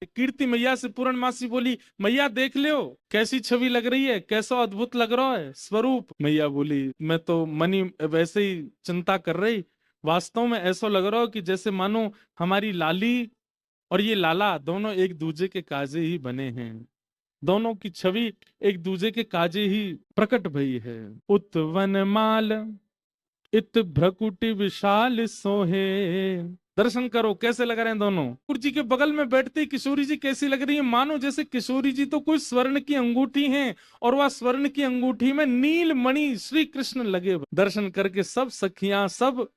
कीर्ति मैया से पूर्णमासी बोली, मैया देख लियो कैसी छवि लग रही है, कैसा अद्भुत लग रहा है स्वरूप। मैया बोली, मैं तो मनी वैसे ही चिंता कर रही, वास्तव में ऐसा लग रहा हो कि जैसे मानो हमारी लाली और ये लाला दोनों एक दूजे के काजे ही बने हैं, दोनों की छवि एक दूजे के काजे ही प्रकट भई है। उत वनमाल इत भ्रकुटी विशाल सोहे। दर्शन करो कैसे लग रहे हैं दोनों। ठाकुर जी के बगल में बैठते किशोरी जी कैसी लग रही है, मानो जैसे किशोरी जी तो कोई स्वर्ण की अंगूठी हैं और वह स्वर्ण की अंगूठी में नील मणि श्री कृष्ण लगे। दर्शन करके सब सखियां, सब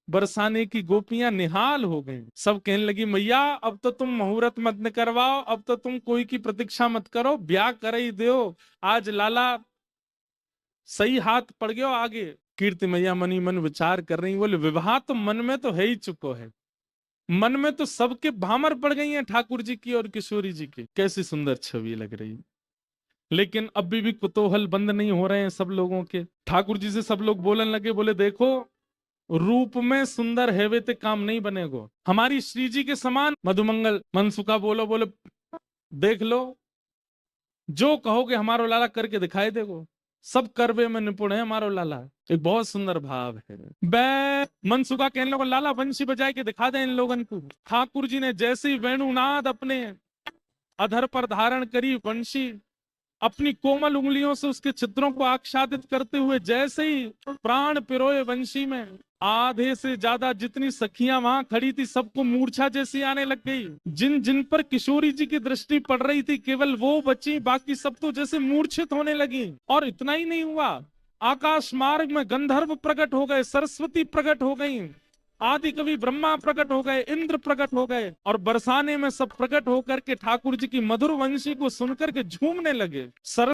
बरसाने की गोपियां निहाल हो गई। सब कहने लगी, मैया अब तो तुम मुहूर्त मत न करवाओ, अब तो तुम कोई की प्रतीक्षा मत करो, ब्याह कर ही दो, आज लाला सही हाथ पड़ गयो आगे। कीर्ति मैया मनी मन विचार कर रही, बोले विवाह तो मन में तो है ही चुको है, मन में तो सबके भामर पड़ गई हैं ठाकुर जी की और किशोरी जी की। कैसी सुंदर छवि लग रही, लेकिन अभी भी कुतूहल बंद नहीं हो रहे हैं सब लोगों के। ठाकुर जी से सब लोग बोलने लगे, बोले देखो रूप में सुंदर हेवे ते काम नहीं बनेगो, हमारी श्री जी के समान मधुमंगल मनसुखा बोलो, बोले देख लो जो कहोगे हमारो लाला करके दिखाई देगो, सब करवे में निपुण है हमारो लाला। एक बहुत सुंदर भाव है। बै मनसुखा कहने लोगों, लाला वंशी बजाए के दिखा दे इन लोगन को। ठाकुर जी ने जैसे ही वेणुनाद अपने अधर पर धारण करी, वंशी अपनी कोमल उंगलियों से उसके छिद्रों को आच्छादित करते हुए जैसे ही प्राण पिरोए वंशी में, आधे से ज्यादा जितनी सखियां वहां खड़ी थी सबको मूर्छा जैसी आने लग गई। जिन जिन पर किशोरी जी की दृष्टि पड़ रही थी केवल वो बची, बाकी सब तो जैसे मूर्छित होने लगी। और इतना ही नहीं हुआ, आकाश मार्ग में गंधर्व प्रकट हो गए, सरस्वती प्रकट हो गई, आदि कवि ब्रह्मा प्रकट हो गए, इंद्र प्रकट हो गए, और बरसाने में सब प्रकट होकर के ठाकुर जी की मधुर वंशी को सुनकर के झूमने लगे।